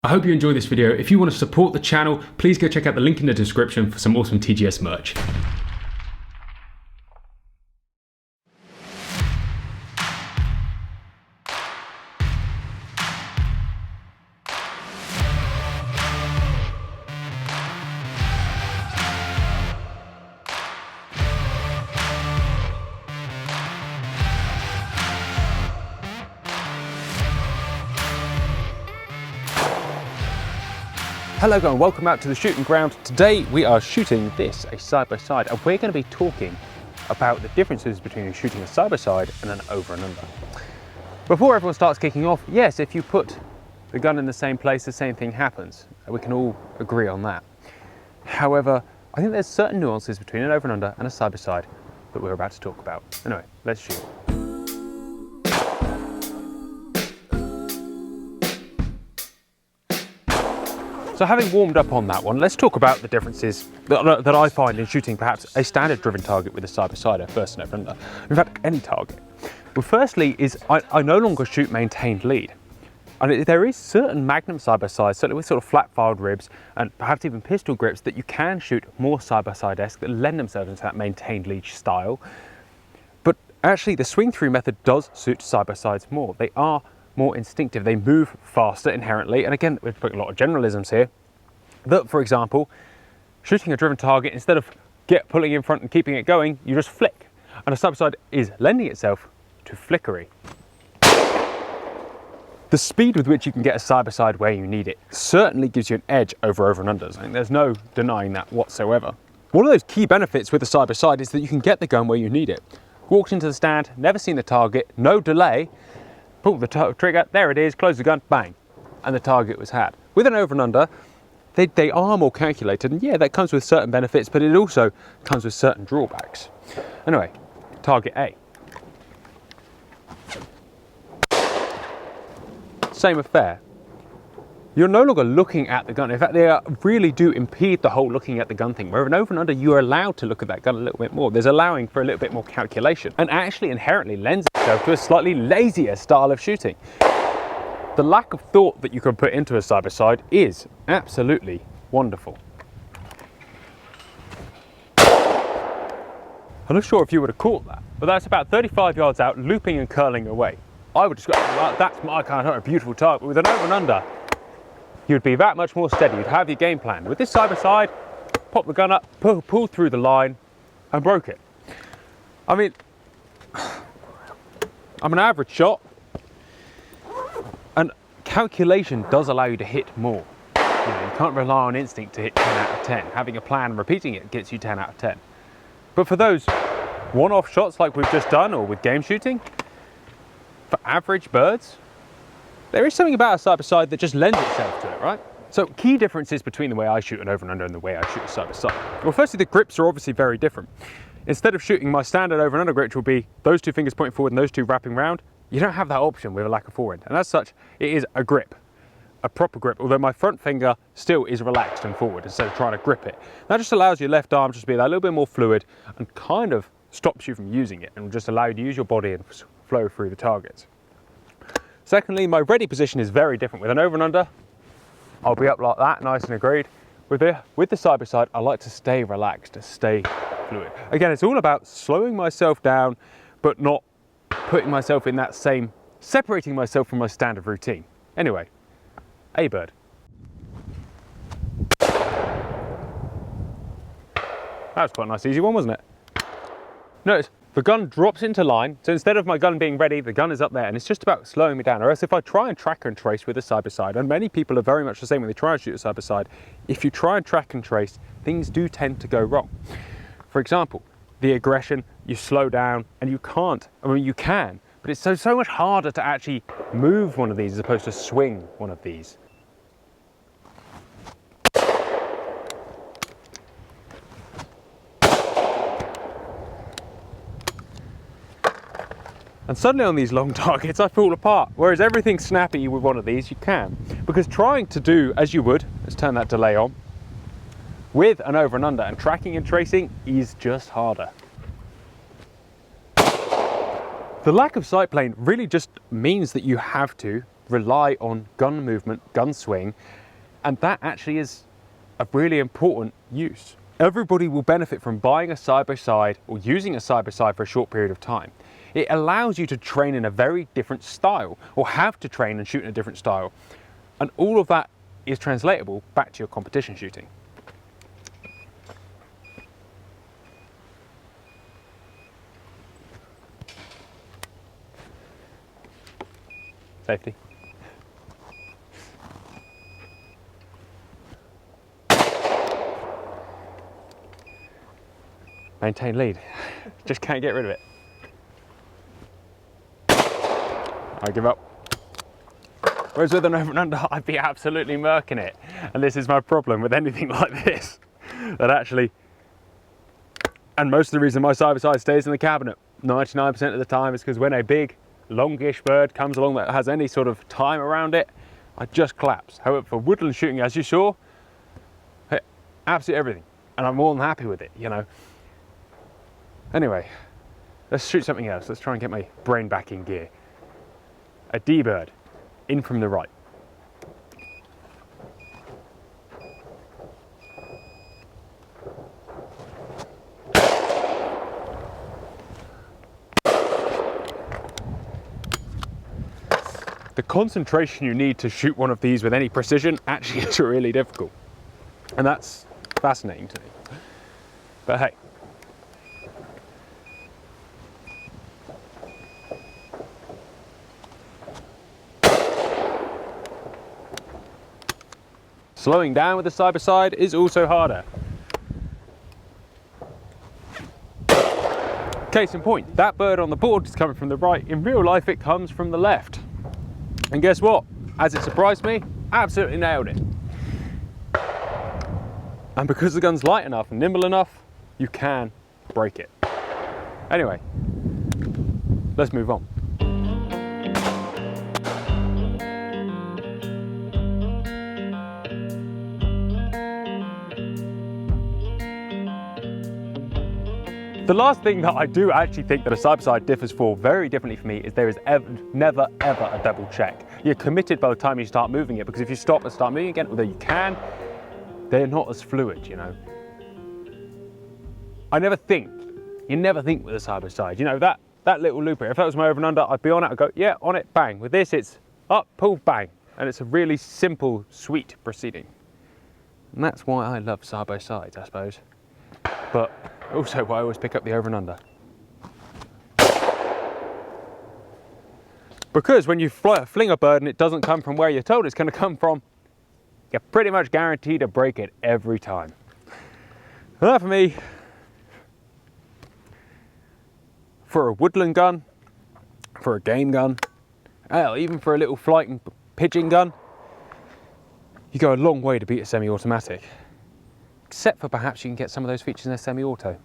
I hope you enjoyed this video. If you want to support the channel, please go check out the link in the description for some awesome TGS merch. Hello guys, welcome out to the shooting ground. Today we are shooting this, a side-by-side, and we're going to be talking about the differences between shooting a side-by-side and an over and under. Before everyone starts kicking off, yes, if you put the gun in the same place, the same thing happens. We can all agree on that. However, I think there's certain nuances between an over and under and a side-by-side that we're about to talk about. Anyway, let's shoot. So having warmed up on that one, let's talk about the differences that I find in shooting perhaps a standard driven target with a side-by-sider, first and over and under. In fact, any target. Well, firstly is I no longer shoot maintained lead. And there is certain Magnum side-by-sides, certainly with sort of flat-filed ribs and perhaps even pistol grips, that you can shoot more side-by-side-esque that lend themselves into that maintained lead style. But actually the swing-through method does suit side-by-sides more. They are more instinctive, they move faster inherently, and again we're putting a lot of generalisms here, that for example shooting a driven target, instead of pulling in front and keeping it going, you just flick, and a side-by-side is lending itself to flickery. The speed with which you can get a side-by-side where you need it certainly gives you an edge over and unders. I think there's no denying that whatsoever. One of those key benefits with the side-by-side is that you can get the gun where you need it. Walked into the stand, never seen the target, no delay, pull the trigger, there it is, close the gun, bang, and the target was had. With an over and under, they are more calculated, and yeah, that comes with certain benefits, but it also comes with certain drawbacks. Anyway, target A. Same affair. You're no longer looking at the gun. In fact, they really do impede the whole looking at the gun thing. Where an over and under, you're allowed to look at that gun a little bit more. There's allowing for a little bit more calculation, and actually inherently lends itself to a slightly lazier style of shooting. The lack of thought that you can put into a side-by-side is absolutely wonderful. I'm not sure if you would have caught that, but that's about 35 yards out, looping and curling away. I would describe it like, that's my kind of a beautiful target. With an over and under, you'd be that much more steady, you'd have your game plan. With this side-by-side, pop the gun up, pull through the line, and broke it. I mean, I'm an average shot, and calculation does allow you to hit more. You can't rely on instinct to hit 10 out of 10. Having a plan and repeating it gets you 10 out of 10. But for those one-off shots like we've just done, or with game shooting, for average birds, there is something about a side-by-side that just lends itself to it, right? So key differences between the way I shoot an over and under and the way I shoot a side-by-side. Well, firstly, the grips are obviously very different. Instead of shooting my standard over and under grip, which will be those two fingers pointing forward and those two wrapping round, you don't have that option with a lack of forehand. And as such, it is a grip, a proper grip, although my front finger still is relaxed and forward instead of trying to grip it. That just allows your left arm just to be that little bit more fluid and kind of stops you from using it and will just allow you to use your body and flow through the targets. Secondly, my ready position is very different. With an over and under, I'll be up like that, nice and agreed. With the side-by-side, I like to stay relaxed, to stay fluid. Again, it's all about slowing myself down, but not putting myself in that same, separating myself from my standard routine. Anyway, A bird. That was quite a nice easy one, wasn't it? Notice, the gun drops into line, so instead of my gun being ready, the gun is up there, and it's just about slowing me down. Or else if I try and track and trace with a side-by-side, and many people are very much the same when they try and shoot a side-by-side, if you try and track and trace, things do tend to go wrong. For example, the aggression, you slow down, and you can't, I mean you can, but it's so much harder to actually move one of these as opposed to swing one of these. And suddenly on these long targets, I fall apart. Whereas everything's snappy with one of these, you can. Because trying to do as you would, let's turn that delay on, with an over and under and tracking and tracing is just harder. The lack of sight plane really just means that you have to rely on gun movement, gun swing, and that actually is a really important use. Everybody will benefit from buying a side-by-side or using a side-by-side for a short period of time. It allows you to train in a very different style, or have to train and shoot in a different style. And all of that is translatable back to your competition shooting. Safety. Maintain lead. Just can't get rid of it. I give up. Whereas with an over and under, I'd be absolutely murking it. And this is my problem with anything like this. That actually, and most of the reason my side-by-side stays in the cabinet 99% of the time is because when a big, longish bird comes along that has any sort of time around it, I just collapse. However, for woodland shooting, as you saw, absolutely everything. And I'm more than happy with it, you know. Anyway, let's shoot something else. Let's try and get my brain back in gear. A D-bird, in from the right. The concentration you need to shoot one of these with any precision actually is really difficult. And that's fascinating to me. But hey. Slowing down with the side-by-side is also harder. Case in point, that bird on the board is coming from the right. In real life, it comes from the left. And guess what? As it surprised me, absolutely nailed it. And because the gun's light enough and nimble enough, you can break it. Anyway, let's move on. The last thing that I do actually think that a side-by-side differs for very differently for me is there is never ever a double check. You're committed by the time you start moving it, because if you stop and start moving again, although you can, they're not as fluid, you know. You never think with a side-by-side. You know, that little looper, if that was my over and under, I'd be on it, I'd go, yeah, on it, bang. With this, it's up, pull, bang. And it's a really simple, sweet proceeding. And that's why I love side-by-sides, I suppose. But also why I always pick up the over and under. Because when you fling a bird and it doesn't come from where you're told it's going to come from, you're pretty much guaranteed to break it every time. And that for me, for a woodland gun, for a game gun, hell, even for a little flight and pigeon gun, you go a long way to beat a semi-automatic. Except for perhaps you can get some of those features in a semi-auto.